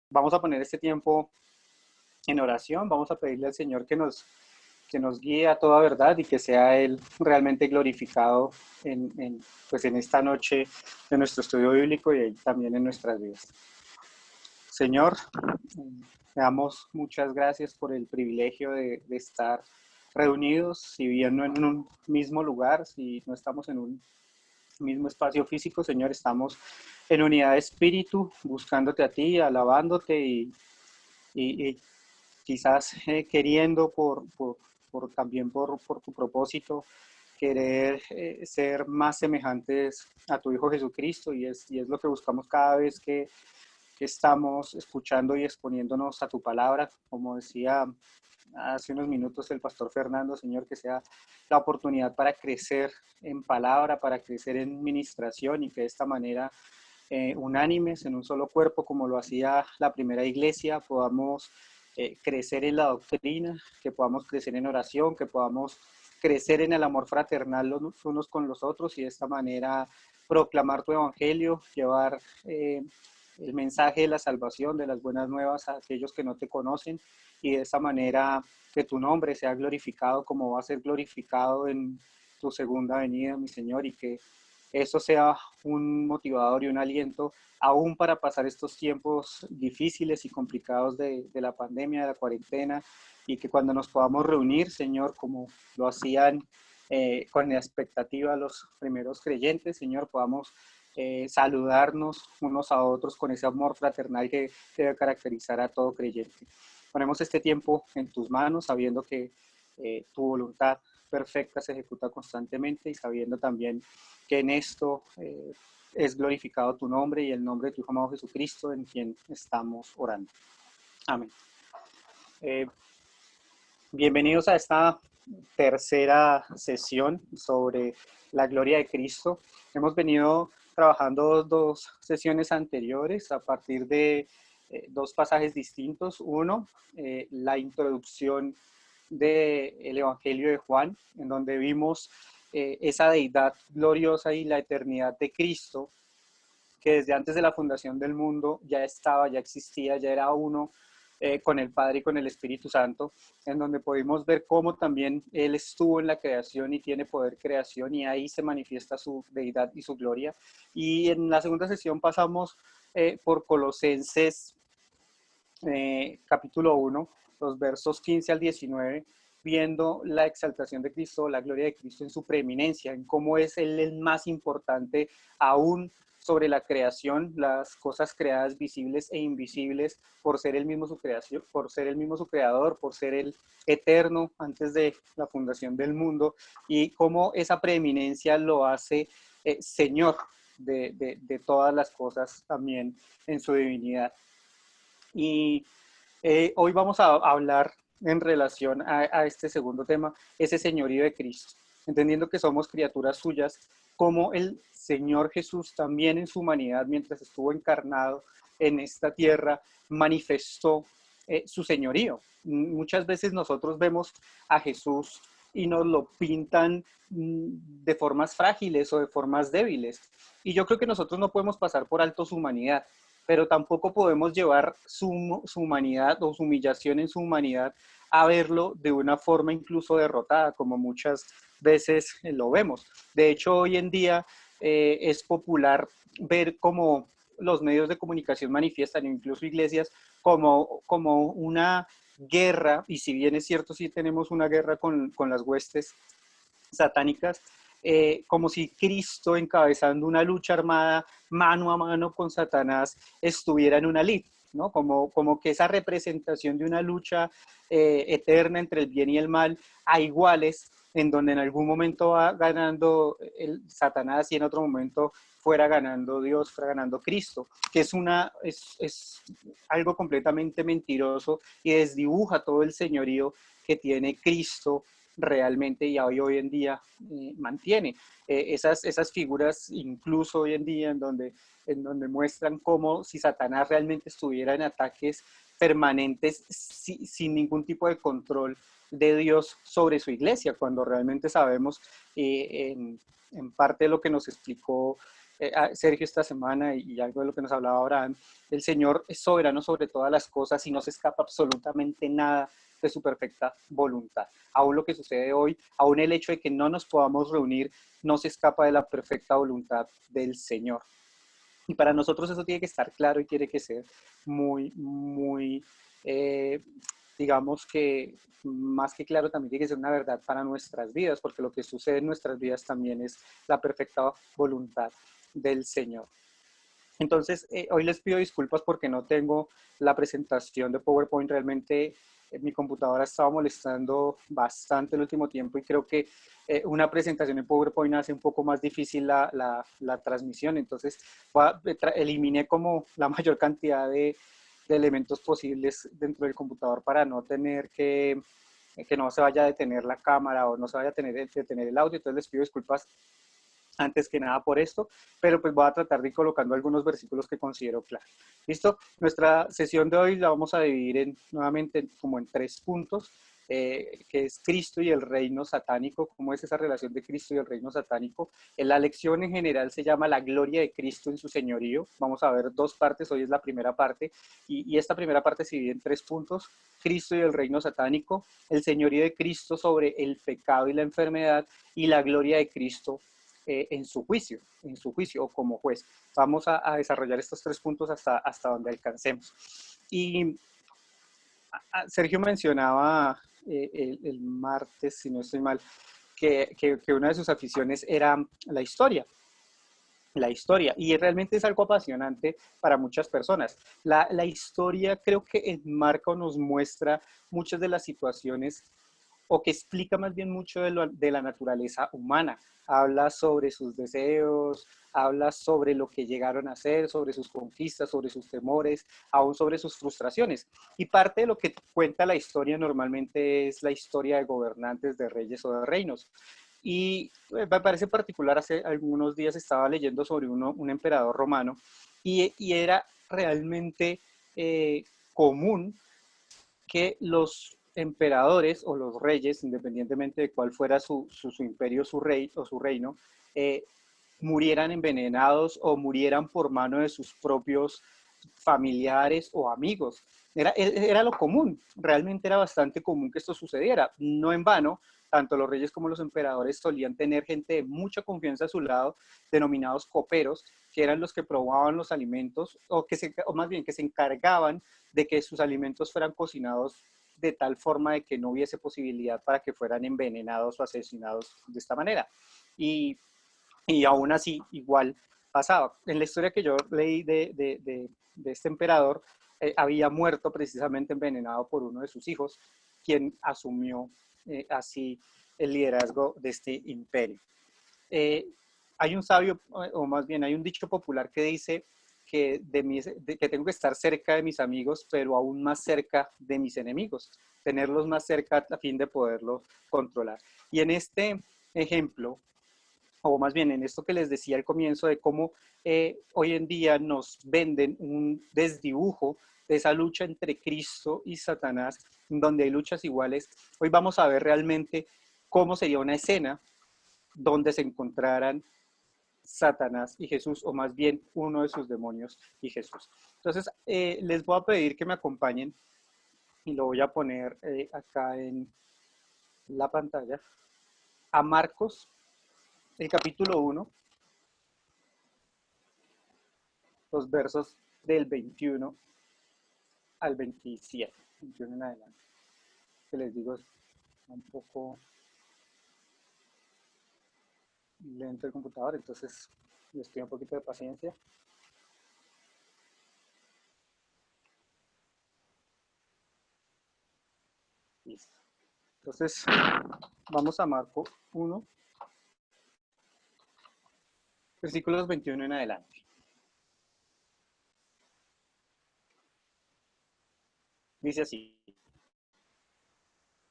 Vamos a poner este tiempo en oración, vamos a pedirle al Señor que nos guíe a toda verdad y que sea Él realmente glorificado pues en esta noche de nuestro estudio bíblico y también en nuestras vidas. Señor, te damos muchas gracias por el privilegio de estar reunidos, si bien no en un mismo lugar, si no estamos en un mismo espacio físico, Señor, estamos en unidad de espíritu, buscándote a ti, alabándote y quizás queriendo también por tu propósito, querer ser más semejantes a tu Hijo Jesucristo y es lo que buscamos cada vez que estamos escuchando y exponiéndonos a tu palabra, como decía hace unos minutos el pastor Fernando, Señor, que sea la oportunidad para crecer en palabra, para crecer en ministración y que de esta manera, unánimes en un solo cuerpo, como lo hacía la primera iglesia, podamos crecer en la doctrina, que podamos crecer en oración, que podamos crecer en el amor fraternal los unos con los otros y de esta manera proclamar tu evangelio, llevar el mensaje de la salvación, de las buenas nuevas a aquellos que no te conocen y de esa manera que tu nombre sea glorificado como va a ser glorificado en tu segunda venida, mi Señor, y que eso sea un motivador y un aliento aún para pasar estos tiempos difíciles y complicados de la pandemia, de la cuarentena, y que cuando nos podamos reunir, Señor, como lo hacían con la expectativa los primeros creyentes, Señor, podamos saludarnos unos a otros con ese amor fraternal que debe caracterizar a todo creyente. Ponemos este tiempo en tus manos, sabiendo que tu voluntad perfecta se ejecuta constantemente y sabiendo también que en esto es glorificado tu nombre y el nombre de tu Hijo amado Jesucristo, en quien estamos orando. Amén. Eh, Bienvenidos a esta tercera sesión sobre la gloria de Cristo. Hemos venido trabajando dos sesiones anteriores a partir de dos pasajes distintos. Uno, la introducción del Evangelio de Juan, en donde vimos esa deidad gloriosa y la eternidad de Cristo, que desde antes de la fundación del mundo ya estaba, ya existía, ya era uno con el Padre y con el Espíritu Santo, en donde pudimos ver cómo también Él estuvo en la creación y tiene poder creación y ahí se manifiesta su deidad y su gloria. Y en la segunda sesión pasamos por Colosenses capítulo 1, los versos 15 al 19, viendo la exaltación de Cristo, la gloria de Cristo en su preeminencia, en cómo es Él el más importante aún sobre la creación, las cosas creadas visibles e invisibles, por ser el mismo su creación, por ser el mismo su creador, por ser el eterno antes de la fundación del mundo, y cómo esa preeminencia lo hace Señor de todas las cosas también en su divinidad. Y hoy vamos a hablar en relación a este segundo tema, ese señorío de Cristo, entendiendo que somos criaturas suyas, como el Señor Jesús también en su humanidad, mientras estuvo encarnado en esta tierra, manifestó su señorío. Muchas veces nosotros vemos a Jesús y nos lo pintan de formas frágiles o de formas débiles. Y yo creo que nosotros no podemos pasar por alto su humanidad, pero tampoco podemos llevar su humanidad o su humillación en su humanidad a verlo de una forma incluso derrotada, como muchas veces lo vemos. De hecho, hoy en día es popular ver cómo los medios de comunicación manifiestan, incluso iglesias, como una guerra, y si bien es cierto, sí tenemos una guerra con las huestes satánicas, como si Cristo encabezando una lucha armada mano a mano con Satanás estuviera en una lid, ¿no? Como que esa representación de una lucha eterna entre el bien y el mal a iguales, en donde en algún momento va ganando el Satanás y en otro momento fuera ganando Dios, fuera ganando Cristo, que es algo completamente mentiroso y desdibuja todo el señorío que tiene Cristo realmente y hoy en día mantiene. Esas figuras incluso hoy en día en donde muestran cómo si Satanás realmente estuviera en ataques permanentes sin ningún tipo de control de Dios sobre su iglesia, cuando realmente sabemos en parte de lo que nos explicó Sergio esta semana y algo de lo que nos hablaba Abraham, el Señor es soberano sobre todas las cosas y no se escapa absolutamente nada de su perfecta voluntad. Aún lo que sucede hoy, aún el hecho de que no nos podamos reunir, no se escapa de la perfecta voluntad del Señor. Y para nosotros eso tiene que estar claro y tiene que ser muy, muy, digamos que más que claro, también tiene que ser una verdad para nuestras vidas, porque lo que sucede en nuestras vidas también es la perfecta voluntad del Señor. Entonces, hoy les pido disculpas porque no tengo la presentación de PowerPoint. Realmente mi computadora estaba molestando bastante el último tiempo y creo que una presentación en PowerPoint hace un poco más difícil la transmisión. Entonces, eliminé como la mayor cantidad de elementos posibles dentro del computador para no tener que no se vaya a detener la cámara o no se vaya a detener el audio. Entonces, les pido disculpas antes que nada por esto, pero pues voy a tratar de ir colocando algunos versículos que considero claros. ¿Listo? Nuestra sesión de hoy la vamos a dividir nuevamente como en 3 puntos, que es Cristo y el reino satánico. ¿Cómo es esa relación de Cristo y el reino satánico? La lección en general se llama la gloria de Cristo en su señorío. Vamos a ver 2 partes, hoy es la primera parte, y esta primera parte se divide en 3 puntos. Cristo y el reino satánico, el señorío de Cristo sobre el pecado y la enfermedad, y la gloria de Cristo en su juicio o como juez. Vamos a desarrollar estos 3 puntos hasta donde alcancemos. Y Sergio mencionaba el martes, si no estoy mal, que una de sus aficiones era la historia. Y realmente es algo apasionante para muchas personas. La historia creo que enmarca o nos muestra muchas de las situaciones o que explica más bien mucho de la naturaleza humana. Habla sobre sus deseos, habla sobre lo que llegaron a hacer, sobre sus conquistas, sobre sus temores, aún sobre sus frustraciones. Y parte de lo que cuenta la historia normalmente es la historia de gobernantes, de reyes o de reinos. Y me parece particular, hace algunos días estaba leyendo sobre un emperador romano y era realmente común que los emperadores o los reyes, independientemente de cuál fuera su imperio, su rey o su reino, murieran envenenados o murieran por mano de sus propios familiares o amigos. Era lo común, realmente era bastante común que esto sucediera. No en vano, tanto los reyes como los emperadores solían tener gente de mucha confianza a su lado, denominados coperos, que eran los que probaban los alimentos o más bien que se encargaban de que sus alimentos fueran cocinados de tal forma de que no hubiese posibilidad para que fueran envenenados o asesinados de esta manera. Y aún así, igual pasaba. En la historia que yo leí de este emperador, había muerto precisamente envenenado por uno de sus hijos, quien asumió así el liderazgo de este imperio. Hay un sabio, o más bien hay un dicho popular que dice que tengo que estar cerca de mis amigos, pero aún más cerca de mis enemigos, tenerlos más cerca a fin de poderlos controlar. Y en este ejemplo, o más bien en esto que les decía al comienzo de cómo hoy en día nos venden un desdibujo de esa lucha entre Cristo y Satanás, donde hay luchas iguales, hoy vamos a ver realmente cómo sería una escena donde se encontraran Satanás y Jesús, o más bien uno de sus demonios y Jesús. Entonces, les voy a pedir que me acompañen y lo voy a poner acá en la pantalla, a Marcos, el capítulo 1, los versos del 21 al 27, 21 en adelante, que les digo es un poco lento el computador, entonces les pido un poquito de paciencia. Listo. Entonces, vamos a Marcos 1, versículos 21 en adelante. Dice así: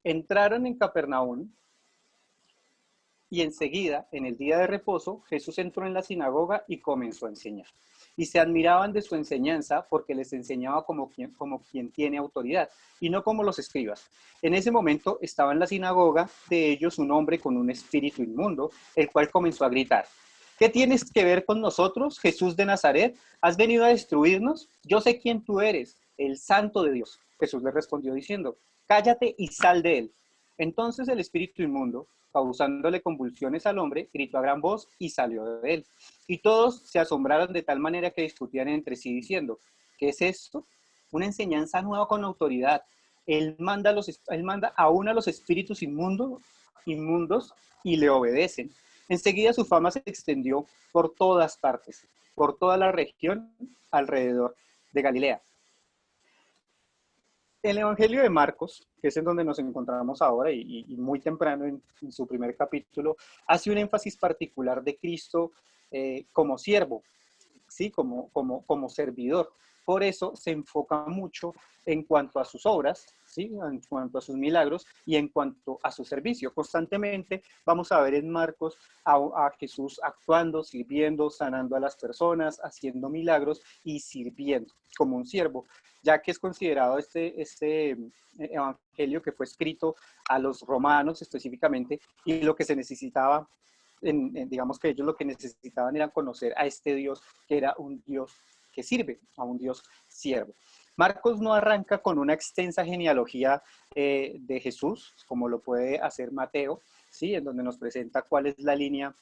entraron en Capernaum y enseguida, en el día de reposo, Jesús entró en la sinagoga y comenzó a enseñar. Y se admiraban de su enseñanza porque les enseñaba como quien tiene autoridad y no como los escribas. En ese momento estaba en la sinagoga de ellos un hombre con un espíritu inmundo, el cual comenzó a gritar: ¿Qué tienes que ver con nosotros, Jesús de Nazaret? ¿Has venido a destruirnos? Yo sé quién tú eres, el Santo de Dios. Jesús le respondió diciendo, cállate y sal de él. Entonces el espíritu inmundo, causándole convulsiones al hombre, gritó a gran voz y salió de él. Y todos se asombraron de tal manera que discutían entre sí diciendo, ¿qué es esto? Una enseñanza nueva con autoridad. Él manda aún a los espíritus inmundos y le obedecen. Enseguida su fama se extendió por todas partes, por toda la región alrededor de Galilea. El Evangelio de Marcos, que es en donde nos encontramos ahora y muy temprano en su primer capítulo, hace un énfasis particular de Cristo como siervo, ¿sí? Como servidor. Por eso se enfoca mucho en cuanto a sus obras, ¿sí? En cuanto a sus milagros y en cuanto a su servicio. Constantemente vamos a ver en Marcos a Jesús actuando, sirviendo, sanando a las personas, haciendo milagros y sirviendo como un siervo, ya que es considerado este evangelio que fue escrito a los romanos específicamente, y lo que se necesitaba, digamos que ellos lo que necesitaban era conocer a este Dios, que era un Dios que sirve, a un Dios siervo. Marcos no arranca con una extensa genealogía de Jesús, como lo puede hacer Mateo, ¿sí? En donde nos presenta cuál es la línea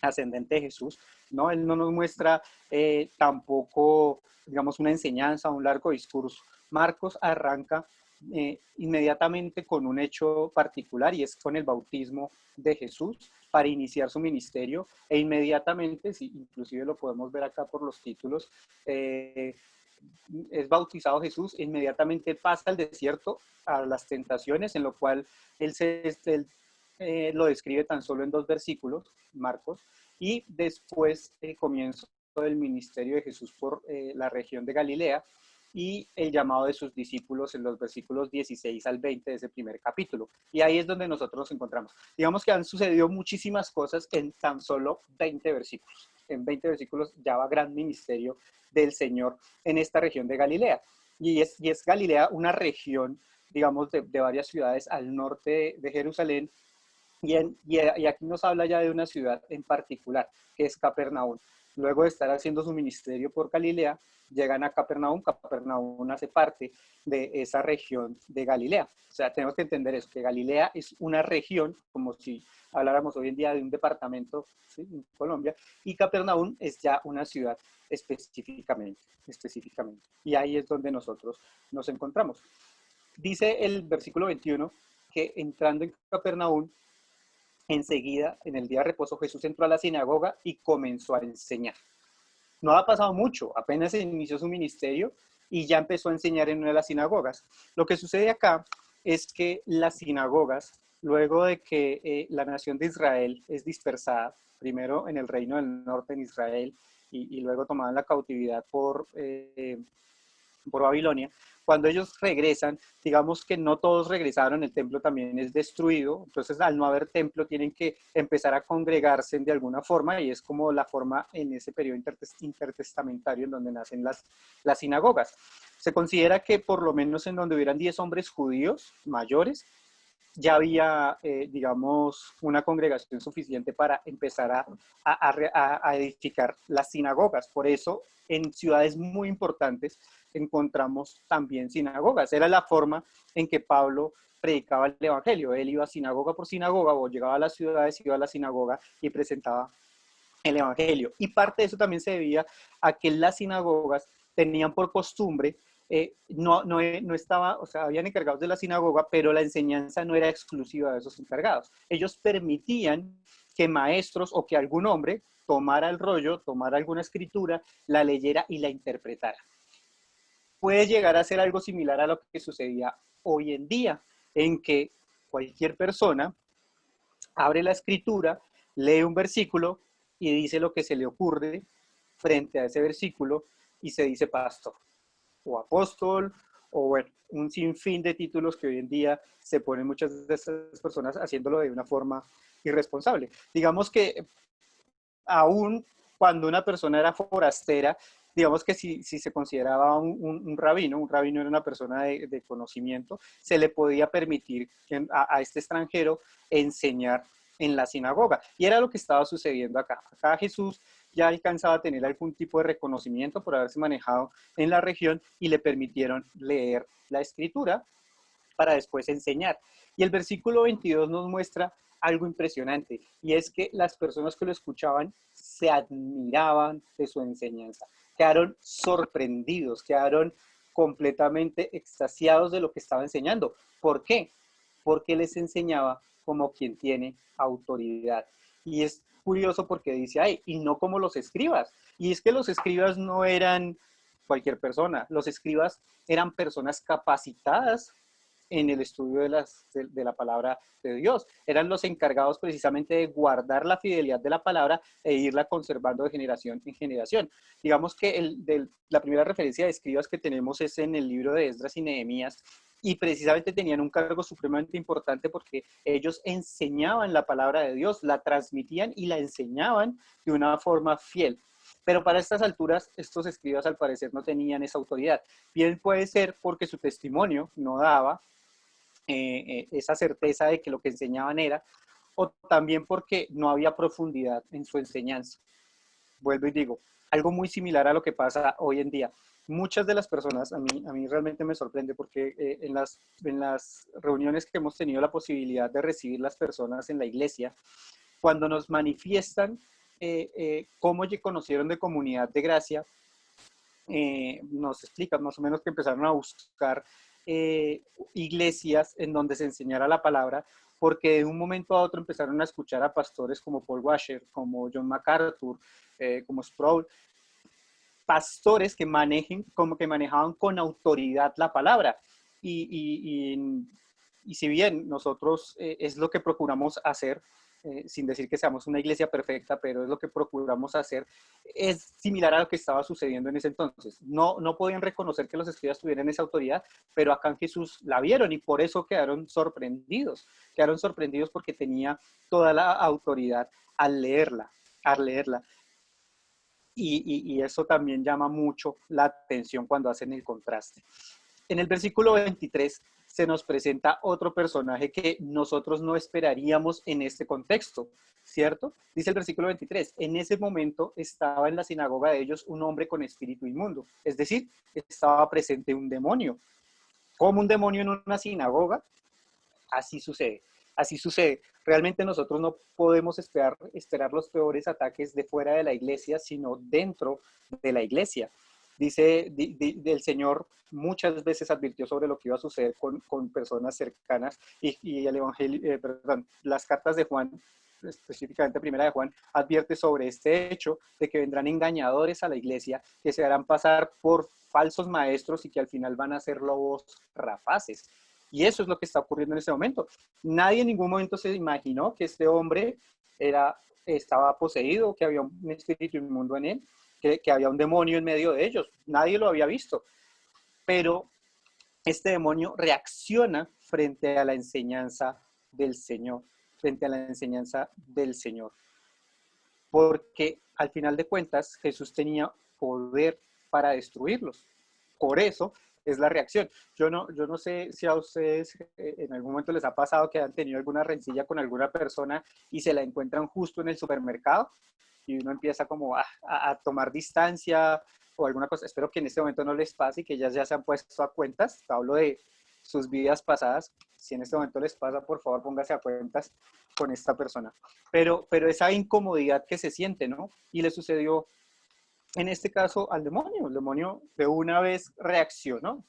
ascendente de Jesús, ¿no? Él no nos muestra tampoco, digamos, una enseñanza, un largo discurso. Marcos arranca inmediatamente con un hecho particular, y es con el bautismo de Jesús para iniciar su ministerio, e inmediatamente, sí, inclusive lo podemos ver acá por los títulos, es bautizado Jesús, inmediatamente pasa al desierto, a las tentaciones, en lo cual él lo describe tan solo en 2 versículos, Marcos, y después comienza el ministerio de Jesús por la región de Galilea y el llamado de sus discípulos en los versículos 16 al 20 de ese primer capítulo. Y ahí es donde nosotros nos encontramos. Digamos que han sucedido muchísimas cosas en tan solo 20 versículos. En 20 versículos ya va gran ministerio del Señor en esta región de Galilea. Y es Galilea una región, digamos, de varias ciudades al norte de Jerusalén, y aquí nos habla ya de una ciudad en particular, que es Capernaum. Luego de estar haciendo su ministerio por Galilea, llegan a Capernaum. Capernaum hace parte de esa región de Galilea. O sea, tenemos que entender eso, que Galilea es una región, como si habláramos hoy en día de un departamento, ¿sí? En Colombia, y Capernaum es ya una ciudad específicamente. Y ahí es donde nosotros nos encontramos. Dice el versículo 21 que entrando en Capernaum, enseguida, en el día de reposo, Jesús entró a la sinagoga y comenzó a enseñar. No ha pasado mucho, apenas se inició su ministerio y ya empezó a enseñar en una de las sinagogas. Lo que sucede acá es que las sinagogas, luego de que la nación de Israel es dispersada, primero en el reino del norte en Israel y luego tomada en la cautividad por Babilonia, cuando ellos regresan, digamos que no todos regresaron, el templo también es destruido, entonces al no haber templo tienen que empezar a congregarse de alguna forma, y es como la forma en ese periodo intertestamentario en donde nacen las sinagogas. Se considera que por lo menos en donde hubieran 10 hombres judíos mayores, ya había, digamos, una congregación suficiente para empezar a edificar las sinagogas. Por eso, en ciudades muy importantes encontramos también sinagogas. Era la forma en que Pablo predicaba el evangelio. Él iba sinagoga por sinagoga, o llegaba a las ciudades, iba a la sinagoga y presentaba el evangelio. Y parte de eso también se debía a que las sinagogas tenían por costumbre, no estaba, o sea, habían encargados de la sinagoga, pero la enseñanza no era exclusiva de esos encargados. Ellos permitían que maestros o que algún hombre tomara el rollo, tomara alguna escritura, la leyera y la interpretara. Puede llegar a ser algo similar a lo que sucedía hoy en día, en que cualquier persona abre la escritura, lee un versículo y dice lo que se le ocurre frente a ese versículo, y se dice pastor o apóstol, o bueno, un sinfín de títulos que hoy en día se ponen muchas de estas personas haciéndolo de una forma irresponsable. Digamos que aún cuando una persona era forastera, digamos que si se consideraba un rabino era una persona de conocimiento, se le podía permitir a este extranjero enseñar en la sinagoga. Y era lo que estaba sucediendo acá. Acá Jesús ya alcanzaba a tener algún tipo de reconocimiento por haberse manejado en la región y le permitieron leer la escritura para después enseñar. Y el versículo 22 nos muestra algo impresionante, y es que las personas que lo escuchaban se admiraban de su enseñanza, quedaron sorprendidos, quedaron completamente extasiados de lo que estaba enseñando. ¿Por qué? Porque les enseñaba como quien tiene autoridad. Y es curioso porque dice, ay, y no como los escribas. Y es que los escribas no eran cualquier persona, los escribas eran personas capacitadas en el estudio de la palabra de Dios. Eran los encargados precisamente de guardar la fidelidad de la palabra e irla conservando de generación en generación. Digamos que la primera referencia de escribas que tenemos es en el libro de Esdras y Nehemías, y precisamente tenían un cargo supremamente importante porque ellos enseñaban la palabra de Dios, la transmitían y la enseñaban de una forma fiel. Pero para estas alturas, estos escribas al parecer no tenían esa autoridad. Bien puede ser porque su testimonio no daba esa certeza de que lo que enseñaban era, o también porque no había profundidad en su enseñanza. Vuelvo y digo, algo muy similar a lo que pasa hoy en día. Muchas de las personas, a mí realmente me sorprende porque en las reuniones que hemos tenido la posibilidad de recibir las personas en la iglesia, cuando nos manifiestan cómo conocieron de Comunidad de Gracia, nos explican más o menos que empezaron a buscar iglesias en donde se enseñara la palabra, porque de un momento a otro empezaron a escuchar a pastores como Paul Washer, como John MacArthur, como Sproul, pastores que como que manejaban con autoridad la palabra. Y si bien nosotros es lo que procuramos hacer, sin decir que seamos una iglesia perfecta, pero es lo que procuramos hacer, es similar a lo que estaba sucediendo en ese entonces. No podían reconocer que los escribas tuvieran esa autoridad, pero acá en Jesús la vieron y por eso quedaron sorprendidos porque tenía toda la autoridad al leerla, al leerla. Y eso también llama mucho la atención cuando hacen el contraste. En el versículo 23 se nos presenta otro personaje que nosotros no esperaríamos en este contexto, ¿cierto? Dice el versículo 23, en ese momento estaba en la sinagoga de ellos un hombre con espíritu inmundo, es decir, estaba presente un demonio. ¿Cómo un demonio en una sinagoga? Así sucede, así sucede. Realmente nosotros no podemos esperar los peores ataques de fuera de la iglesia, sino dentro de la iglesia. Dice, el Señor muchas veces advirtió sobre lo que iba a suceder con personas cercanas y el Evangelio, perdón, las cartas de Juan, específicamente primera de Juan, advierte sobre este hecho de que vendrán engañadores a la iglesia, que se harán pasar por falsos maestros y que al final van a ser lobos rapaces. Y eso es lo que está ocurriendo en este momento. Nadie en ningún momento se imaginó que este hombre estaba poseído, que había un espíritu inmundo en él, que había un demonio en medio de ellos. Nadie lo había visto. Pero este demonio reacciona frente a la enseñanza del Señor, frente a la enseñanza del Señor. Porque al final de cuentas Jesús tenía poder para destruirlos. Por eso es la reacción. Yo no sé si a ustedes en algún momento les ha pasado que han tenido alguna rencilla con alguna persona y se la encuentran justo en el supermercado y uno empieza como a tomar distancia o alguna cosa. Espero que en este momento no les pase y que ellas ya se han puesto a cuentas. Hablo de sus vidas pasadas. Si en este momento les pasa, por favor, póngase a cuentas con esta persona. Pero esa incomodidad que se siente, ¿no? Y le sucedió en este caso al demonio. El demonio de una vez reaccionó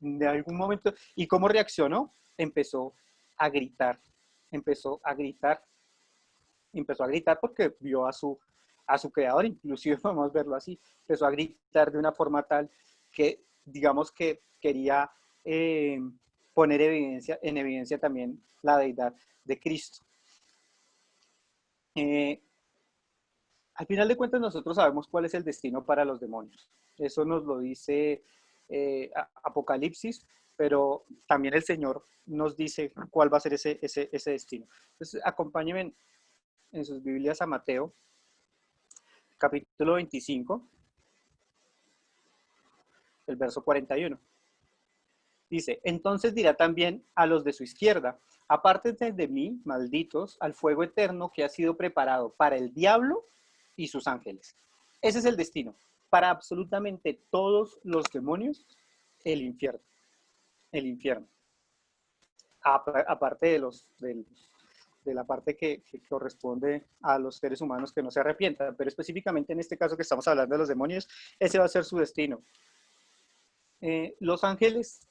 de algún momento. ¿Y cómo reaccionó? Empezó a gritar, empezó a gritar, empezó a gritar porque vio a su creador, inclusive podemos verlo así, empezó a gritar de una forma tal que digamos que quería poner en evidencia también la deidad de Cristo. Al final de cuentas nosotros sabemos cuál es el destino para los demonios. Eso nos lo dice Apocalipsis, pero también el Señor nos dice cuál va a ser ese destino. Entonces acompáñenme en sus Biblias a Mateo, capítulo 25, el verso 41. Dice, entonces dirá también a los de su izquierda, apártense de mí, malditos, al fuego eterno que ha sido preparado para el diablo y sus ángeles. Ese es el destino. Para absolutamente todos los demonios, el infierno. El infierno. Aparte de la parte que corresponde a los seres humanos que no se arrepientan, pero específicamente en este caso que estamos hablando de los demonios, ese va a ser su destino. Los ángeles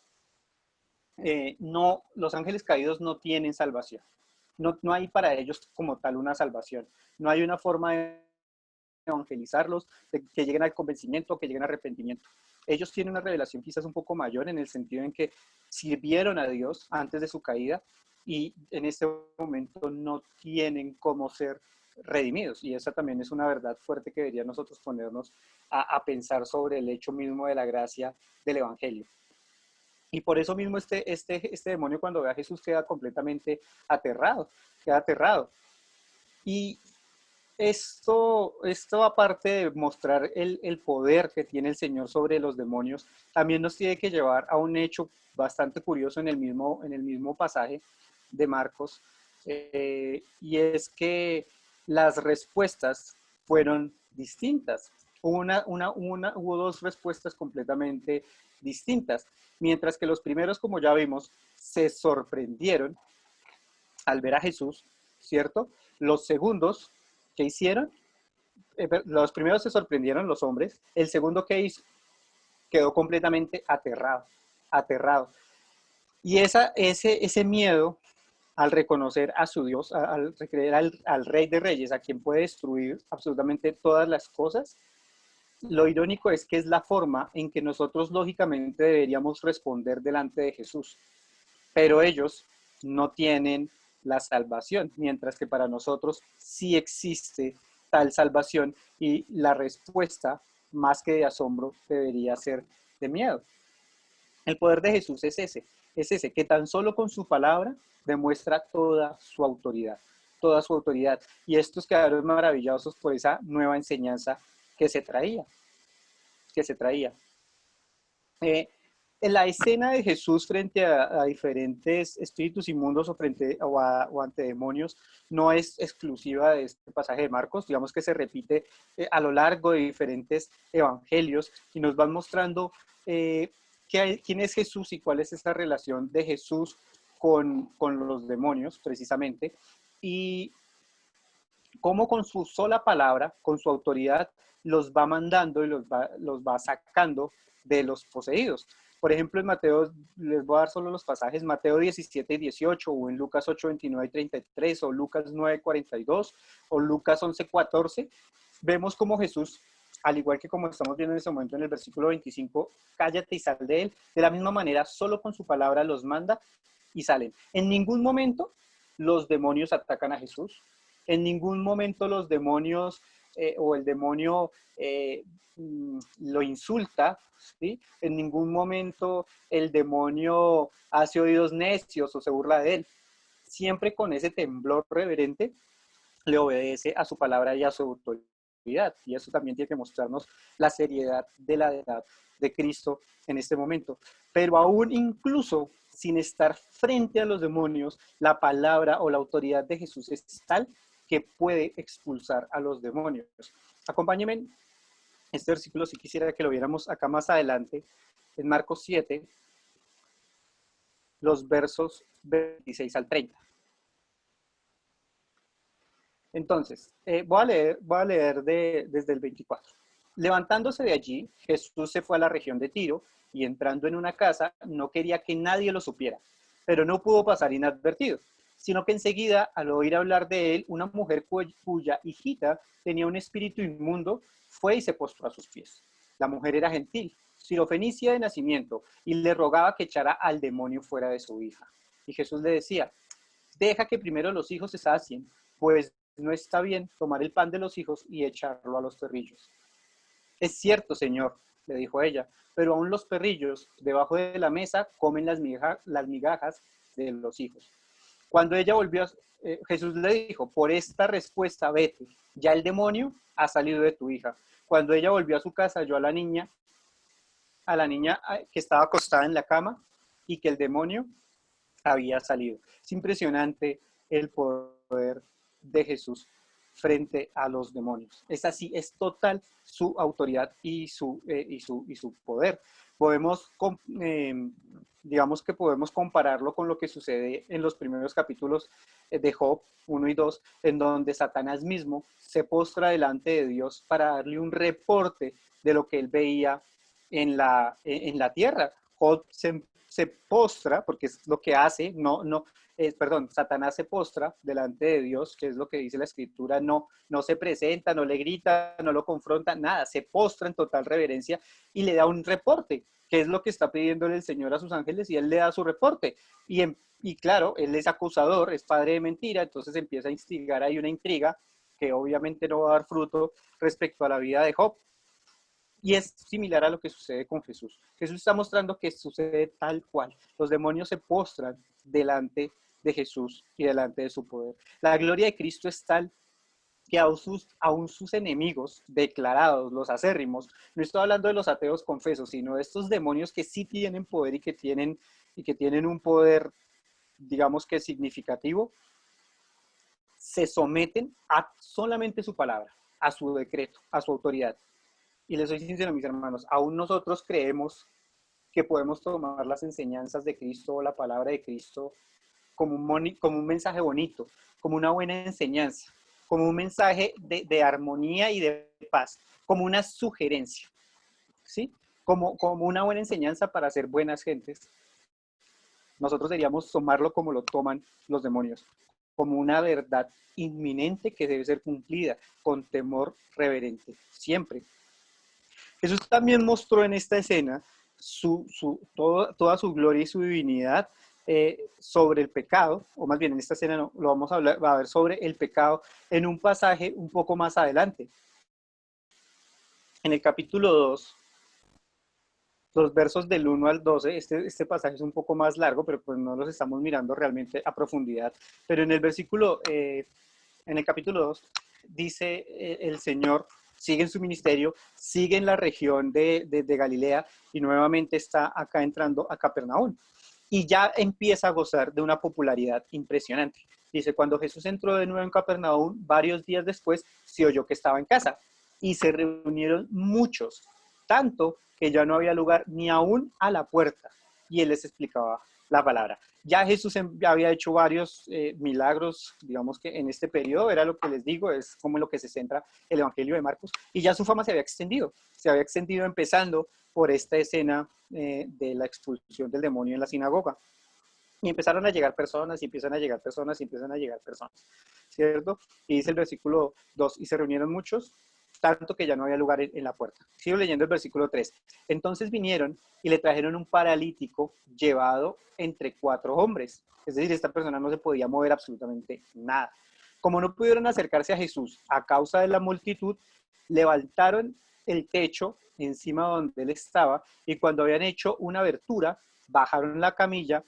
los ángeles caídos no tienen salvación. No hay para ellos como tal una salvación. No hay una forma de evangelizarlos, de que lleguen al convencimiento, que lleguen al arrepentimiento. Ellos tienen una revelación quizás un poco mayor en el sentido en que sirvieron a Dios antes de su caída y en este momento no tienen cómo ser redimidos. Y esa también es una verdad fuerte que debería nosotros ponernos a pensar sobre el hecho mismo de la gracia del Evangelio. Y por eso mismo este demonio cuando ve a Jesús queda completamente aterrado, queda aterrado. Y esto aparte de mostrar el poder que tiene el Señor sobre los demonios, también nos tiene que llevar a un hecho bastante curioso en el mismo pasaje de Marcos, y es que las respuestas fueron distintas. Hubo dos respuestas completamente distintas. Mientras que los primeros, como ya vimos, se sorprendieron al ver a Jesús, ¿cierto? Los segundos, ¿qué hicieron? Los primeros se sorprendieron, los hombres. El segundo, ¿qué hizo? Quedó completamente aterrado, aterrado. Y ese miedo al reconocer a su Dios, al creer al Rey de Reyes, a quien puede destruir absolutamente todas las cosas, lo irónico es que es la forma en que nosotros lógicamente deberíamos responder delante de Jesús. Pero ellos no tienen la salvación, mientras que para nosotros sí existe tal salvación y la respuesta, más que de asombro, debería ser de miedo. El poder de Jesús es ese, que tan solo con su palabra demuestra toda su autoridad, toda su autoridad. Y estos quedaron maravillosos por esa nueva enseñanza que se traía, que se traía. En la escena de Jesús frente a diferentes espíritus inmundos o ante demonios no es exclusiva de este pasaje de Marcos, digamos que se repite a lo largo de diferentes evangelios y nos van mostrando quién es Jesús y cuál es esta relación de Jesús con los demonios precisamente, y cómo con su sola palabra, con su autoridad, los va mandando y los va sacando de los poseídos. Por ejemplo, en Mateo, les voy a dar solo los pasajes, Mateo 17 y 18, o en Lucas 8, 29 y 33, o Lucas 9, 42, o Lucas 11, 14, vemos cómo Jesús, al igual que como estamos viendo en ese momento en el versículo 25, cállate y sal de él, de la misma manera, solo con su palabra los manda y salen. En ningún momento los demonios atacan a Jesús, en ningún momento los demonios o el demonio lo insulta, ¿sí? En ningún momento el demonio hace oídos necios o se burla de él. Siempre con ese temblor reverente le obedece a su palabra y a su autoridad. Y eso también tiene que mostrarnos la seriedad de la edad de Cristo en este momento. Pero aún incluso sin estar frente a los demonios, la palabra o la autoridad de Jesús es tal que puede expulsar a los demonios. Acompáñenme este versículo, si quisiera que lo viéramos acá más adelante, en Marcos 7, los versos 26 al 30. Entonces, voy a leer desde el 24. Levantándose de allí, Jesús se fue a la región de Tiro y entrando en una casa no quería que nadie lo supiera, pero no pudo pasar inadvertido, sino que enseguida, al oír hablar de él, una mujer cuya hijita tenía un espíritu inmundo, fue y se postró a sus pies. La mujer era gentil, sirofenicia de nacimiento, y le rogaba que echara al demonio fuera de su hija. Y Jesús le decía, deja que primero los hijos se sacien, pues no está bien tomar el pan de los hijos y echarlo a los perrillos. Es cierto, Señor, le dijo ella, pero aún los perrillos debajo de la mesa comen las migajas de los hijos. Cuando ella volvió, Jesús le dijo, por esta respuesta vete, ya el demonio ha salido de tu hija. Cuando ella volvió a su casa, halló a la niña que estaba acostada en la cama y que el demonio había salido. Es impresionante el poder de Jesús frente a los demonios. Es así, es total su autoridad y su poder. Podemos, digamos que podemos compararlo con lo que sucede en los primeros capítulos de Job 1 y 2, en donde Satanás mismo se postra delante de Dios para darle un reporte de lo que él veía en la tierra. Job se postra, porque es lo que hace, Satanás se postra delante de Dios, que es lo que dice la Escritura, no se presenta, no le grita, no lo confronta, nada, se postra en total reverencia y le da un reporte, que es lo que está pidiéndole el Señor a sus ángeles, y él le da su reporte. Y claro, él es acusador, es padre de mentira, entonces empieza a instigar ahí una intriga que obviamente no va a dar fruto respecto a la vida de Job. Y es similar a lo que sucede con Jesús. Jesús está mostrando que sucede tal cual. Los demonios se postran delante de Jesús y delante de su poder. La gloria de Cristo es tal que aún sus enemigos declarados, los acérrimos, no estoy hablando de los ateos confesos, sino de estos demonios que sí tienen poder y que tienen un poder, digamos que significativo, se someten a solamente su palabra, a su decreto, a su autoridad. Y les soy sincero, mis hermanos, aún nosotros creemos que podemos tomar las enseñanzas de Cristo o la palabra de Cristo como un mensaje bonito, como una buena enseñanza, como un mensaje de armonía y de paz, como una sugerencia, ¿sí? Como una buena enseñanza para ser buenas gentes. Nosotros deberíamos tomarlo como lo toman los demonios, como una verdad inminente que debe ser cumplida con temor reverente, siempre. Jesús también mostró en esta escena toda su gloria y su divinidad sobre el pecado, o más bien en esta escena no, lo vamos a ver sobre el pecado en un pasaje un poco más adelante. En el capítulo 2, los versos del 1 al 12, este pasaje es un poco más largo, pero pues no los estamos mirando realmente a profundidad. Pero en el capítulo 2, dice el Señor, sigue en su ministerio, sigue en la región de Galilea y nuevamente está acá entrando a Capernaum. Y ya empieza a gozar de una popularidad impresionante. Dice, cuando Jesús entró de nuevo en Capernaum, varios días después se oyó que estaba en casa y se reunieron muchos, tanto que ya no había lugar ni aún a la puerta. Y él les explicaba la palabra. Ya Jesús había hecho varios milagros, digamos que en este periodo, era lo que les digo, es como lo que se centra el Evangelio de Marcos, y ya su fama se había extendido empezando por esta escena de la expulsión del demonio en la sinagoga. Y empezaron a llegar personas, y empiezan a llegar personas, y empiezan a llegar personas, ¿cierto? Y dice el versículo 2, y se reunieron muchos, tanto que ya no había lugar en la puerta. Sigo leyendo el versículo 3. Entonces vinieron y le trajeron un paralítico llevado entre 4 hombres. Es decir, esta persona no se podía mover absolutamente nada. Como no pudieron acercarse a Jesús a causa de la multitud, levantaron el techo encima donde él estaba y cuando habían hecho una abertura, bajaron la camilla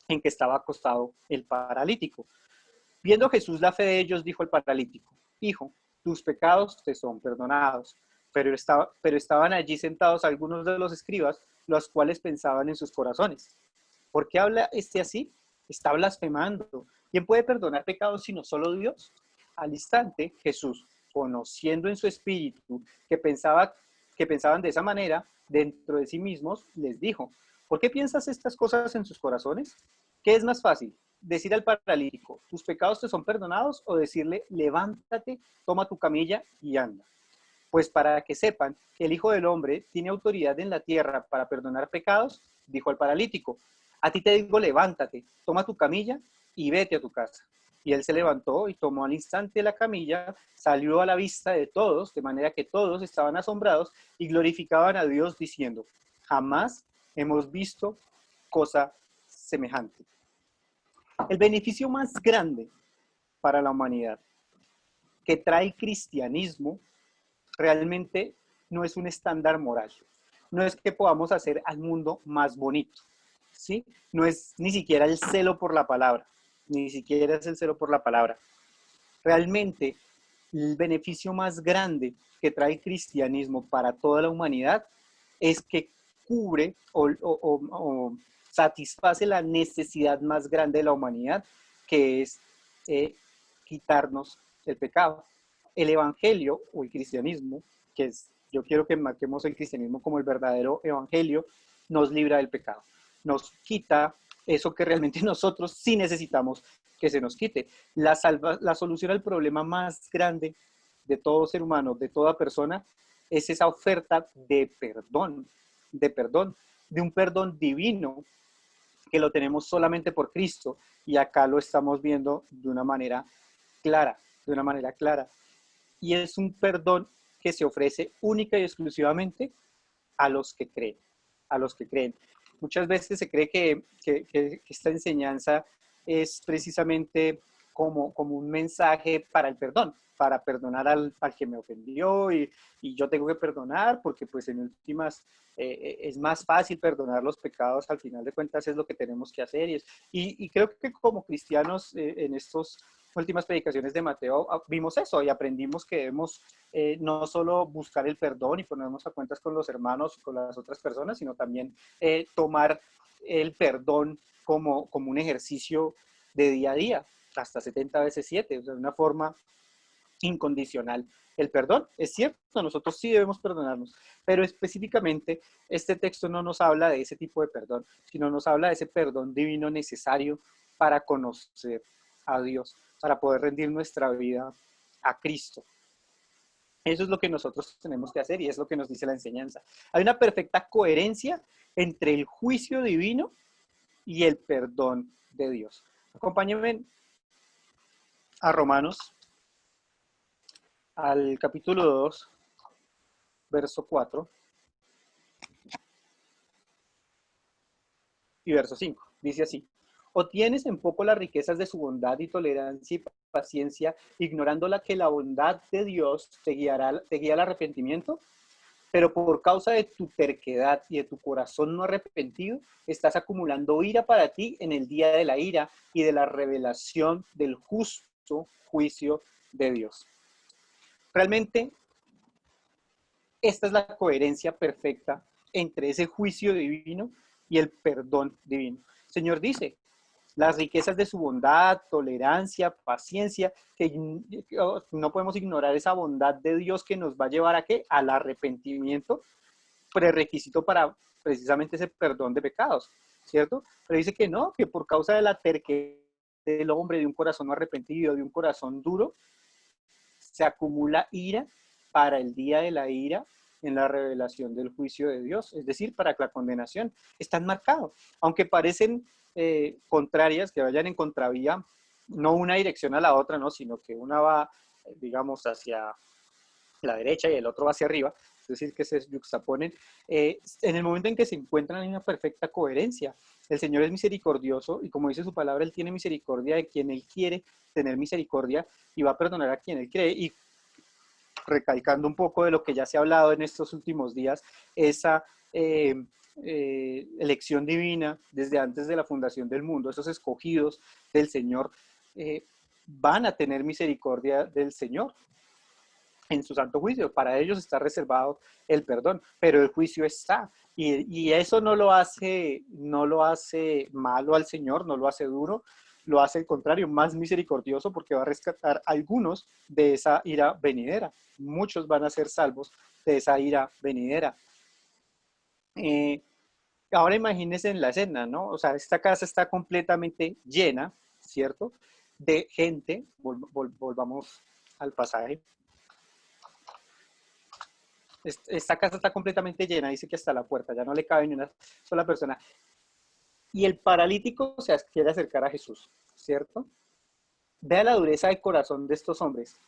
en que estaba acostado el paralítico. Viendo Jesús la fe de ellos, dijo el paralítico, hijo, tus pecados te son perdonados. Pero estaban allí sentados algunos de los escribas, los cuales pensaban en sus corazones. ¿Por qué habla este así? Está blasfemando. ¿Quién puede perdonar pecados sino solo Dios? Al instante, Jesús, conociendo en su espíritu que pensaban de esa manera, dentro de sí mismos, les dijo, ¿por qué piensas estas cosas en sus corazones? ¿Qué es más fácil? Decir al paralítico, tus pecados te son perdonados, o decirle, levántate, toma tu camilla y anda. Pues para que sepan que el Hijo del Hombre tiene autoridad en la tierra para perdonar pecados, dijo al paralítico, a ti te digo, levántate, toma tu camilla y vete a tu casa. Y él se levantó y tomó al instante la camilla, salió a la vista de todos, de manera que todos estaban asombrados y glorificaban a Dios diciendo, jamás hemos visto cosa semejante. El beneficio más grande para la humanidad que trae el cristianismo realmente no es un estándar moral. No es que podamos hacer al mundo más bonito, ¿sí? No es ni siquiera el celo por la palabra, ni siquiera es el celo por la palabra. Realmente, el beneficio más grande que trae el cristianismo para toda la humanidad es que cubre satisface la necesidad más grande de la humanidad, que es quitarnos el pecado. El evangelio o el cristianismo, que es, yo quiero que marquemos el cristianismo como el verdadero evangelio, nos libra del pecado, nos quita eso que realmente nosotros sí necesitamos que se nos quite. La solución al problema más grande de todo ser humano, de toda persona, es esa oferta de perdón, de un perdón divino que lo tenemos solamente por Cristo, y acá lo estamos viendo de una manera clara, y es un perdón que se ofrece única y exclusivamente a los que creen, a los que creen. Muchas veces se cree que esta enseñanza es precisamente como un mensaje para el perdón, para perdonar al que me ofendió, y yo tengo que perdonar porque pues en últimas es más fácil perdonar los pecados, al final de cuentas es lo que tenemos que hacer, y creo que como cristianos en estas últimas predicaciones de Mateo vimos eso y aprendimos que debemos no solo buscar el perdón y ponernos a cuentas con los hermanos y con las otras personas, sino también tomar el perdón como un ejercicio de día a día, hasta 70 veces 7, o sea, de una forma incondicional. El perdón, es cierto, nosotros sí debemos perdonarnos, pero específicamente este texto no nos habla de ese tipo de perdón, sino nos habla de ese perdón divino necesario para conocer a Dios, para poder rendir nuestra vida a Cristo. Eso es lo que nosotros tenemos que hacer y es lo que nos dice la enseñanza. Hay una perfecta coherencia entre el juicio divino y el perdón de Dios. Acompáñenme a Romanos, al capítulo 2, verso 4 y verso 5. Dice así: ¿o tienes en poco las riquezas de su bondad y tolerancia y paciencia, ignorando que la bondad de Dios te guía al arrepentimiento? Pero por causa de tu terquedad y de tu corazón no arrepentido, estás acumulando ira para ti en el día de la ira y de la revelación del justo juicio de Dios. Realmente, esta es la coherencia perfecta entre ese juicio divino y el perdón divino. El Señor dice: las riquezas de su bondad, tolerancia, paciencia, que no podemos ignorar esa bondad de Dios que nos va a llevar a ¿qué? Al arrepentimiento, prerequisito para precisamente ese perdón de pecados, ¿cierto? Pero dice que no, que por causa de la terquedad del hombre, de un corazón no arrepentido, de un corazón duro, se acumula ira para el día de la ira en la revelación del juicio de Dios, es decir, para la condenación. Están marcados, aunque parecen contrarias, que vayan en contravía, no una dirección a la otra, ¿no? Sino que una va, digamos, hacia la derecha y el otro va hacia arriba, es decir, que se yuxtaponen, en el momento en que se encuentran en una perfecta coherencia. El Señor es misericordioso y, como dice su palabra, Él tiene misericordia de quien Él quiere tener misericordia y va a perdonar a quien Él cree. Y recalcando un poco de lo que ya se ha hablado en estos últimos días, esa elección divina desde antes de la fundación del mundo, esos escogidos del Señor van a tener misericordia del Señor en su santo juicio. Para ellos está reservado el perdón, pero el juicio está. Y eso no lo hace malo al Señor, no lo hace duro, lo hace al contrario, más misericordioso, porque va a rescatar a algunos de esa ira venidera. Muchos van a ser salvos de esa ira venidera. Ahora imagínense en la escena, ¿no? O sea, esta casa está completamente llena, ¿cierto? De gente, volvamos al pasaje. Esta casa está completamente llena, dice que hasta la puerta, ya no le cabe ni una sola persona. Y el paralítico se quiere acercar a Jesús, ¿cierto? Vea la dureza de corazón de estos hombres,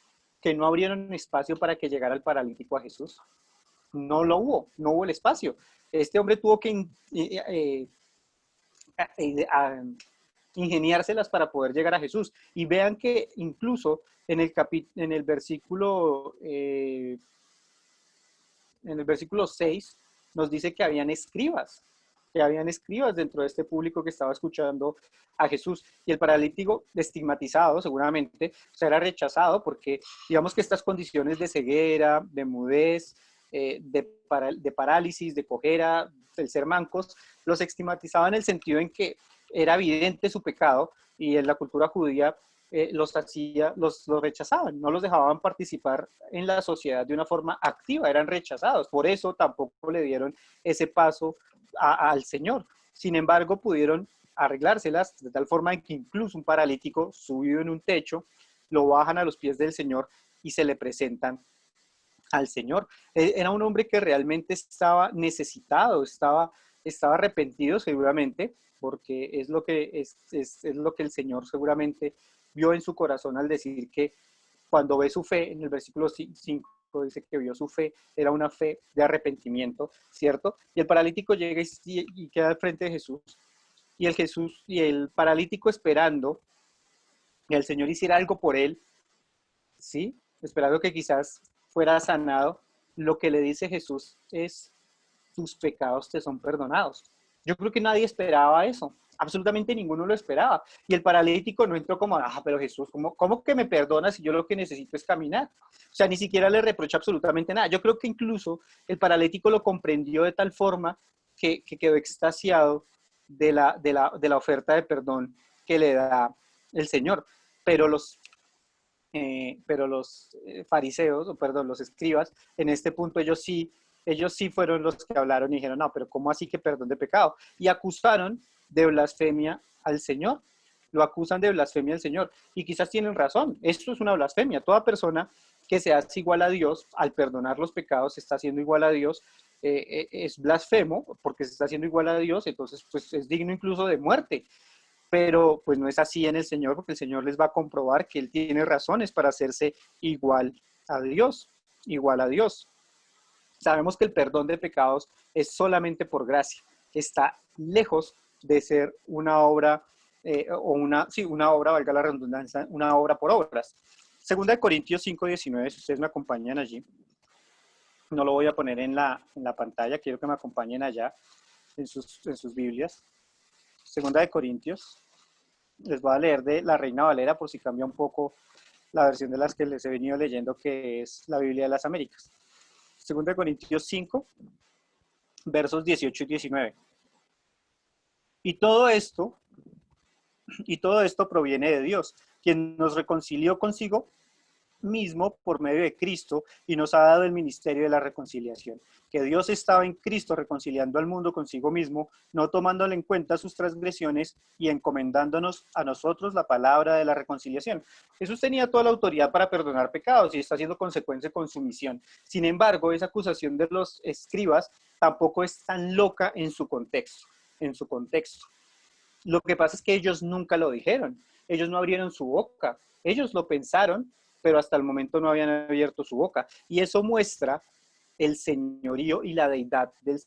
que no abrieron espacio para que llegara el paralítico a Jesús. No hubo el espacio. Este hombre tuvo que ingeniárselas para poder llegar a Jesús. Y vean que incluso en el versículo 6 nos dice que habían escribas dentro de este público que estaba escuchando a Jesús, y el paralítico, estigmatizado seguramente, o sea, era rechazado porque digamos que estas condiciones de ceguera, de mudez, de parálisis, de cojera, el ser mancos, los estigmatizaba en el sentido en que era evidente su pecado y en la cultura judía los rechazaban, no los dejaban participar en la sociedad de una forma activa, eran rechazados. Por eso tampoco le dieron ese paso al Señor. Sin embargo, pudieron arreglárselas de tal forma en que incluso un paralítico subido en un techo, lo bajan a los pies del Señor y se le presentan al Señor. Era un hombre que realmente estaba necesitado, estaba arrepentido seguramente, porque es lo que, es lo que el Señor seguramente vio en su corazón al decir que cuando ve su fe, en el versículo 5 dice que vio su fe, era una fe de arrepentimiento, ¿cierto? Y el paralítico llega y queda al frente de Jesús, y el paralítico esperando que el Señor hiciera algo por él, ¿sí? Esperando que quizás fuera sanado, lo que le dice Jesús es, tus pecados te son perdonados. Yo creo que nadie esperaba eso, absolutamente ninguno lo esperaba. Y el paralítico no entró como, pero Jesús, ¿cómo que me perdonas si yo lo que necesito es caminar? O sea, ni siquiera le reprocha absolutamente nada. Yo creo que incluso el paralítico lo comprendió de tal forma que quedó extasiado de la oferta de perdón que le da el Señor. Pero los fariseos, o perdón, los escribas, en este punto ellos sí fueron los que hablaron y dijeron, no, pero ¿cómo así que perdón de pecado? Y acusaron de blasfemia al Señor. Lo acusan de blasfemia al Señor. Y quizás tienen razón. Esto es una blasfemia. Toda persona que se hace igual a Dios, al perdonar los pecados, se está haciendo igual a Dios, es blasfemo, porque se está haciendo igual a Dios, entonces pues es digno incluso de muerte. Pero pues no es así en el Señor, porque el Señor les va a comprobar que Él tiene razones para hacerse igual a Dios, igual a Dios. Sabemos que el perdón de pecados es solamente por gracia, está lejos de ser una obra, una obra, valga la redundancia, una obra por obras. Segunda de Corintios 5:19, si ustedes me acompañan allí, no lo voy a poner en la pantalla, quiero que me acompañen allá en sus Biblias. Segunda de Corintios, les voy a leer de la Reina Valera por si cambia un poco la versión de las que les he venido leyendo, que es la Biblia de las Américas. Segunda de Corintios 5, versos 18 y 19. Y todo esto proviene de Dios, quien nos reconcilió consigo mismo por medio de Cristo y nos ha dado el ministerio de la reconciliación. Que Dios estaba en Cristo reconciliando al mundo consigo mismo, no tomándole en cuenta sus transgresiones y encomendándonos a nosotros la palabra de la reconciliación. Jesús tenía toda la autoridad para perdonar pecados y está haciendo consecuencia con su misión. Sin embargo, esa acusación de los escribas tampoco es tan loca en su contexto. Lo que pasa es que ellos nunca lo dijeron, ellos no abrieron su boca, ellos lo pensaron, pero hasta el momento no habían abierto su boca. Y eso muestra el señorío y la deidad del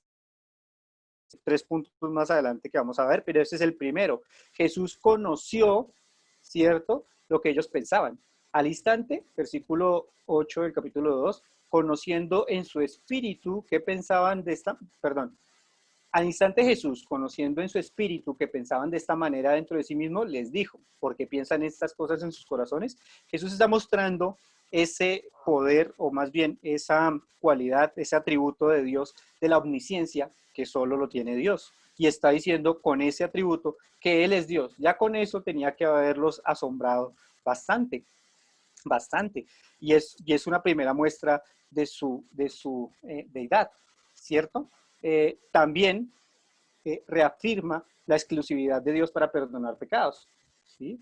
3 puntos más adelante que vamos a ver, pero ese es el primero. Jesús conoció, ¿cierto?, lo que ellos pensaban. Al instante, versículo 8 del capítulo 2, conociendo en su espíritu qué pensaban al instante Jesús, conociendo en su espíritu que pensaban de esta manera dentro de sí mismo, les dijo, ¿por qué piensan estas cosas en sus corazones? Jesús está mostrando ese poder, o más bien esa cualidad, ese atributo de Dios, de la omnisciencia, que solo lo tiene Dios. Y está diciendo con ese atributo que Él es Dios. Ya con eso tenía que haberlos asombrado bastante. Y es una primera muestra de su deidad, ¿cierto? También reafirma la exclusividad de Dios para perdonar pecados, ¿sí?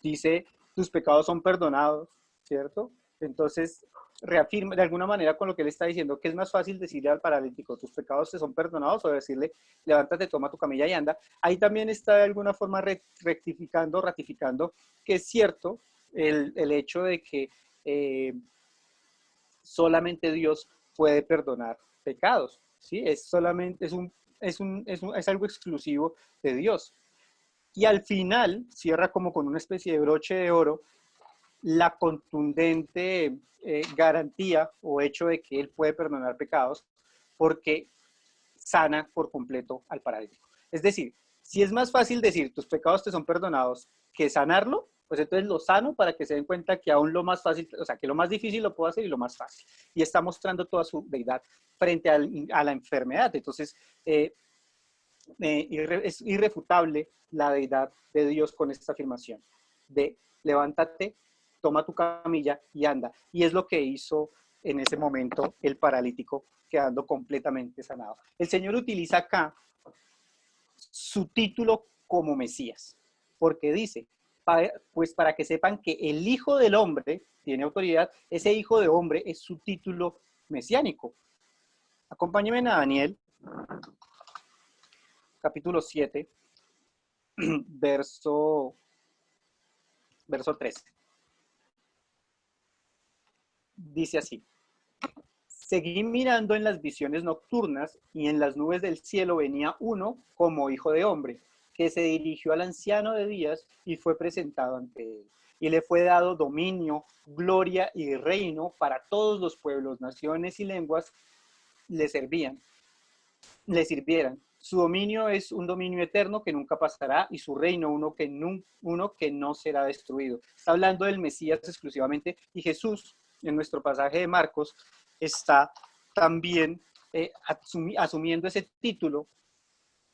Dice, tus pecados son perdonados, ¿cierto? Entonces, reafirma de alguna manera con lo que él está diciendo, que es más fácil decirle al paralítico, tus pecados te son perdonados, o decirle, levántate, toma tu camilla y anda. Ahí también está de alguna forma ratificando que es cierto el hecho de que solamente Dios puede perdonar pecados, ¿sí? Es algo exclusivo de Dios. Y al final cierra como con una especie de broche de oro la contundente garantía o hecho de que Él puede perdonar pecados porque sana por completo al paralítico. Es decir, si es más fácil decir tus pecados te son perdonados que sanarlo, Pues entonces lo sano para que se den cuenta que aún lo más fácil, o sea, que lo más difícil lo puedo hacer y lo más fácil. Y está mostrando toda su deidad frente a la enfermedad. Entonces, es irrefutable la deidad de Dios con esta afirmación de levántate, toma tu camilla y anda. Y es lo que hizo en ese momento el paralítico, quedando completamente sanado. El Señor utiliza acá su título como Mesías, porque dice, pues para que sepan que el Hijo del Hombre tiene autoridad, ese Hijo de Hombre es su título mesiánico. Acompáñenme a Daniel, capítulo 7, verso 13. Dice así: seguí mirando en las visiones nocturnas y en las nubes del cielo venía uno como hijo de hombre, que se dirigió al anciano de días y fue presentado ante él. Y le fue dado dominio, gloria y reino para todos los pueblos, naciones y lenguas le sirvieran. Su dominio es un dominio eterno que nunca pasará y su reino uno que no será destruido. Está hablando del Mesías exclusivamente y Jesús, en nuestro pasaje de Marcos, está también asumiendo ese título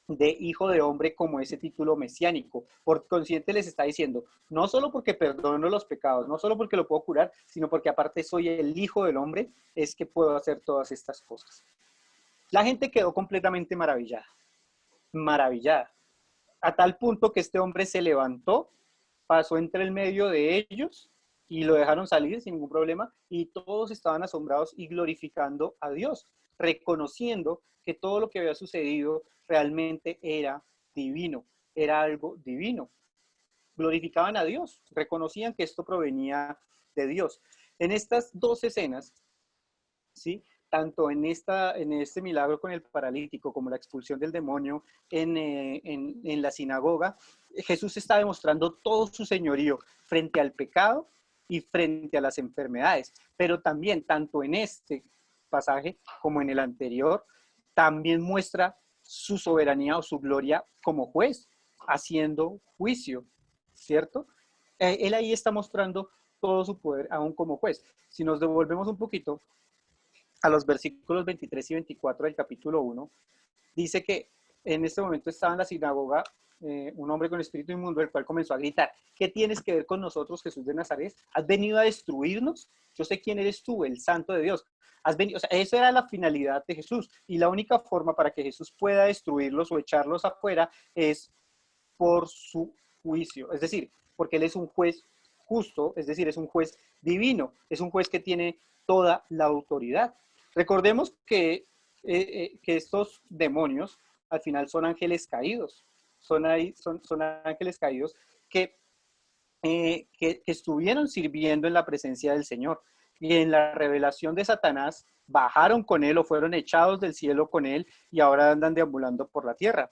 de hijo de hombre como ese título mesiánico. Por consciente les está diciendo, no solo porque perdono los pecados, no solo porque lo puedo curar, sino porque aparte soy el hijo del hombre, es que puedo hacer todas estas cosas. La gente quedó completamente maravillada, a tal punto que este hombre se levantó, pasó entre el medio de ellos y lo dejaron salir sin ningún problema y todos estaban asombrados y glorificando a Dios, reconociendo que todo lo que había sucedido realmente era divino, era algo divino. Glorificaban a Dios, reconocían que esto provenía de Dios. En estas dos escenas, ¿sí?, tanto en este milagro con el paralítico como la expulsión del demonio en la sinagoga, Jesús está demostrando todo su señorío frente al pecado y frente a las enfermedades. Pero también, tanto en este pasaje como en el anterior, también muestra su soberanía o su gloria como juez, haciendo juicio, ¿cierto? Él ahí está mostrando todo su poder aún como juez. Si nos devolvemos un poquito a los versículos 23 y 24 del capítulo 1, dice que en este momento estaba en la sinagoga un hombre con espíritu inmundo, el cual comenzó a gritar, ¿qué tienes que ver con nosotros, Jesús de Nazaret? ¿Has venido a destruirnos? Yo sé quién eres tú, el Santo de Dios. Has venido, o sea, esa era la finalidad de Jesús, y la única forma para que Jesús pueda destruirlos o echarlos afuera es por su juicio, es decir, porque Él es un juez justo, es decir, es un juez divino, es un juez que tiene toda la autoridad. Recordemos que estos demonios al final son ángeles caídos, son ángeles caídos que estuvieron sirviendo en la presencia del Señor. Y en la revelación de Satanás bajaron con él o fueron echados del cielo con él y ahora andan deambulando por la tierra.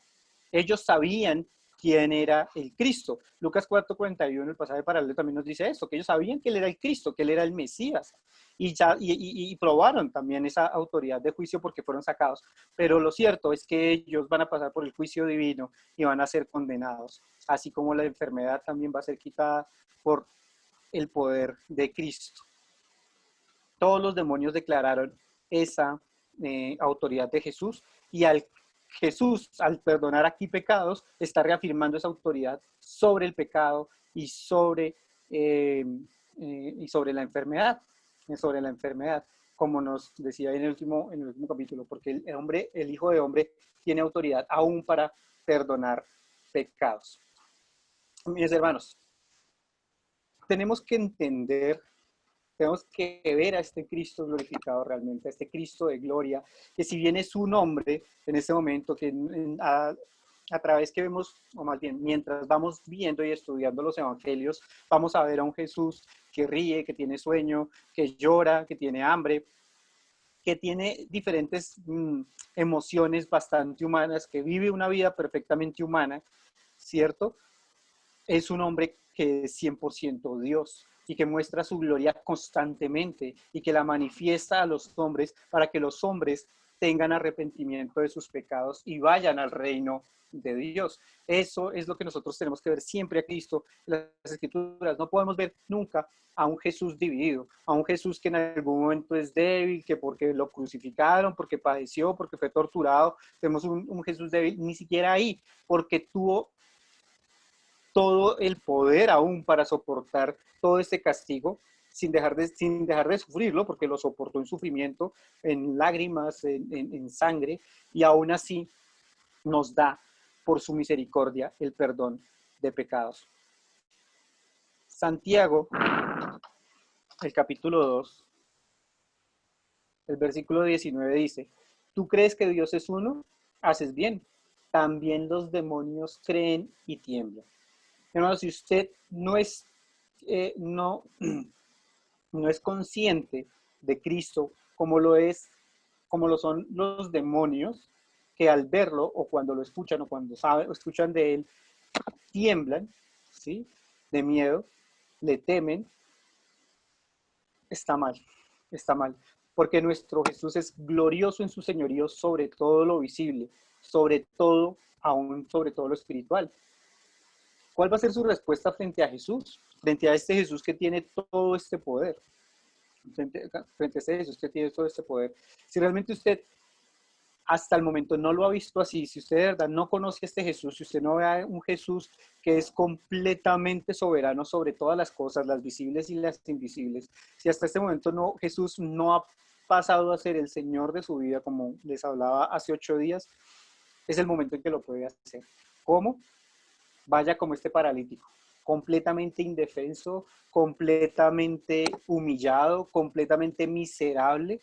Ellos sabían quién era el Cristo. Lucas 4:41, el pasaje paralelo, también nos dice esto, que ellos sabían que Él era el Cristo, que Él era el Mesías. Y probaron también esa autoridad de juicio porque fueron sacados. Pero lo cierto es que ellos van a pasar por el juicio divino y van a ser condenados, así como la enfermedad también va a ser quitada por el poder de Cristo. Todos los demonios declararon esa autoridad de Jesús y Jesús, al perdonar aquí pecados, está reafirmando esa autoridad sobre el pecado y sobre la enfermedad, como nos decía en el último capítulo, porque el Hijo de Hombre tiene autoridad aún para perdonar pecados. Mis hermanos, tenemos que entender, tenemos que ver a este Cristo glorificado realmente, a este Cristo de gloria, que si bien es un hombre en este momento, que a través que vemos, o más bien mientras vamos viendo y estudiando los evangelios, vamos a ver a un Jesús que ríe, que tiene sueño, que llora, que tiene hambre, que tiene diferentes emociones bastante humanas, que vive una vida perfectamente humana, ¿cierto? Es un hombre que es 100% Dios y que muestra su gloria constantemente y que la manifiesta a los hombres para que los hombres tengan arrepentimiento de sus pecados y vayan al reino de Dios. Eso es lo que nosotros tenemos que ver siempre a Cristo en las Escrituras. No podemos ver nunca a un Jesús dividido, a un Jesús que en algún momento es débil, que porque lo crucificaron, porque padeció, porque fue torturado, tenemos un Jesús débil, ni siquiera ahí, porque tuvo todo el poder aún para soportar todo este castigo sin dejar de sufrirlo, porque lo soportó en sufrimiento, en lágrimas, en sangre, y aún así nos da por su misericordia el perdón de pecados. Santiago, el capítulo 2, el versículo 19 dice: ¿tú crees que Dios es uno? Haces bien. También los demonios creen y tiemblan. Hermano, si usted no es, no es consciente de Cristo como como lo son los demonios, que al verlo o cuando lo escuchan o cuando saben o escuchan de él, tiemblan, ¿sí? De miedo, le temen, está mal, está mal. Porque nuestro Jesús es glorioso en su señorío sobre todo lo visible, sobre todo, aún sobre todo lo espiritual. ¿Cuál va a ser su respuesta frente a Jesús? Frente a este Jesús que tiene todo este poder. Frente a este Jesús que tiene todo este poder. Si realmente usted hasta el momento no lo ha visto así, si usted de verdad no conoce a este Jesús, si usted no ve a un Jesús que es completamente soberano sobre todas las cosas, las visibles y las invisibles, si hasta este momento Jesús no ha pasado a ser el Señor de su vida, como les hablaba hace 8 días, es el momento en que lo puede hacer. ¿Cómo? Vaya como este paralítico, completamente indefenso, completamente humillado, completamente miserable,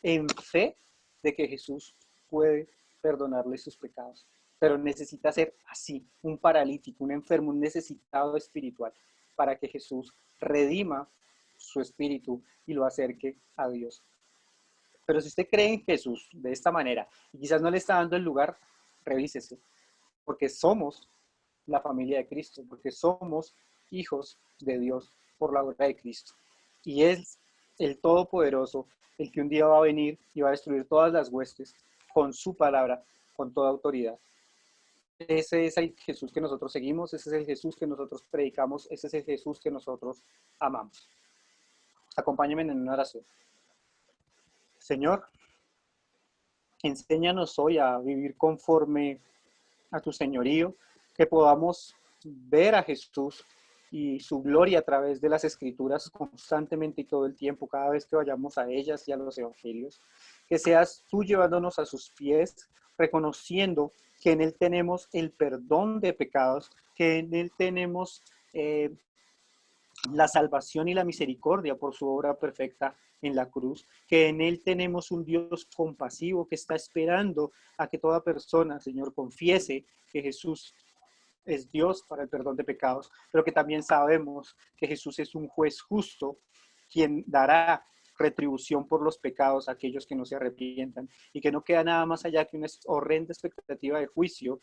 en fe de que Jesús puede perdonarle sus pecados. Pero necesita ser así, un paralítico, un enfermo, un necesitado espiritual, para que Jesús redima su espíritu y lo acerque a Dios. Pero si usted cree en Jesús de esta manera y quizás no le está dando el lugar, revísese, porque somos la familia de Cristo, porque somos hijos de Dios por la obra de Cristo. Y es el Todopoderoso el que un día va a venir y va a destruir todas las huestes con su palabra, con toda autoridad. Ese es el Jesús que nosotros seguimos, ese es el Jesús que nosotros predicamos, ese es el Jesús que nosotros amamos. Acompáñenme en una oración. Señor, enséñanos hoy a vivir conforme a tu señorío, que podamos ver a Jesús y su gloria a través de las Escrituras constantemente y todo el tiempo, cada vez que vayamos a ellas y a los evangelios. Que seas tú llevándonos a sus pies, reconociendo que en Él tenemos el perdón de pecados, que en Él tenemos la salvación y la misericordia por su obra perfecta en la cruz, que en Él tenemos un Dios compasivo que está esperando a que toda persona, Señor, confiese que Jesús es Dios para el perdón de pecados, pero que también sabemos que Jesús es un juez justo, quien dará retribución por los pecados a aquellos que no se arrepientan, y que no queda nada más allá que una horrenda expectativa de juicio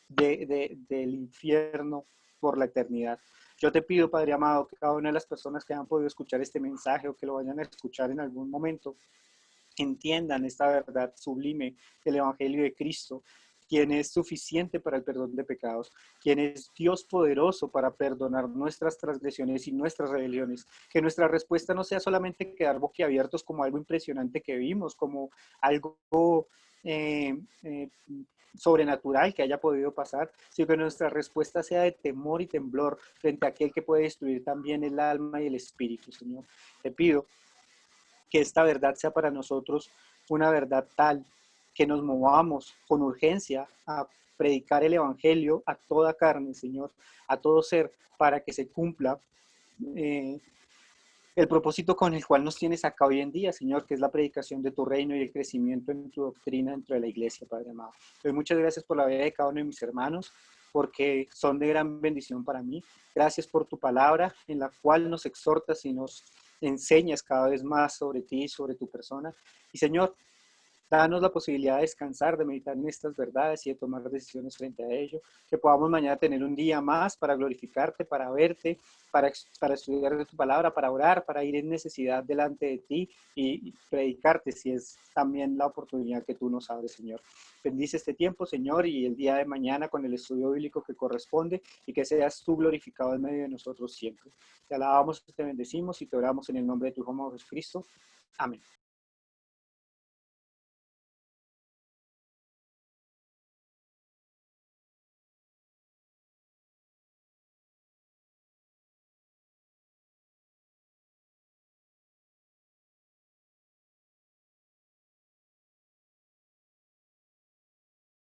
del infierno por la eternidad. Yo te pido, Padre amado, que cada una de las personas que han podido escuchar este mensaje o que lo vayan a escuchar en algún momento, entiendan esta verdad sublime del Evangelio de Cristo, quien es suficiente para el perdón de pecados, quien es Dios poderoso para perdonar nuestras transgresiones y nuestras rebeliones. Que nuestra respuesta no sea solamente quedar boquiabiertos como algo impresionante que vimos, como algo sobrenatural que haya podido pasar, sino que nuestra respuesta sea de temor y temblor frente a aquel que puede destruir también el alma y el espíritu, Señor. Te pido que esta verdad sea para nosotros una verdad tal que nos movamos con urgencia a predicar el Evangelio a toda carne, Señor, a todo ser, para que se cumpla el propósito con el cual nos tienes acá hoy en día, Señor, que es la predicación de tu reino y el crecimiento en tu doctrina dentro de la iglesia, Padre amado. Doy muchas gracias por la vida de cada uno de mis hermanos, porque son de gran bendición para mí. Gracias por tu palabra, en la cual nos exhortas y nos enseñas cada vez más sobre ti y sobre tu persona. Y Señor, Danos la posibilidad de descansar, de meditar en estas verdades y de tomar decisiones frente a ello. Que podamos mañana tener un día más para glorificarte, para verte, para estudiar de tu palabra, para orar, para ir en necesidad delante de ti y predicarte si es también la oportunidad que tú nos abres, Señor. Bendice este tiempo, Señor, y el día de mañana con el estudio bíblico que corresponde y que seas tú glorificado en medio de nosotros siempre. Te alabamos, te bendecimos y te oramos en el nombre de tu Hijo Jesucristo. Amén.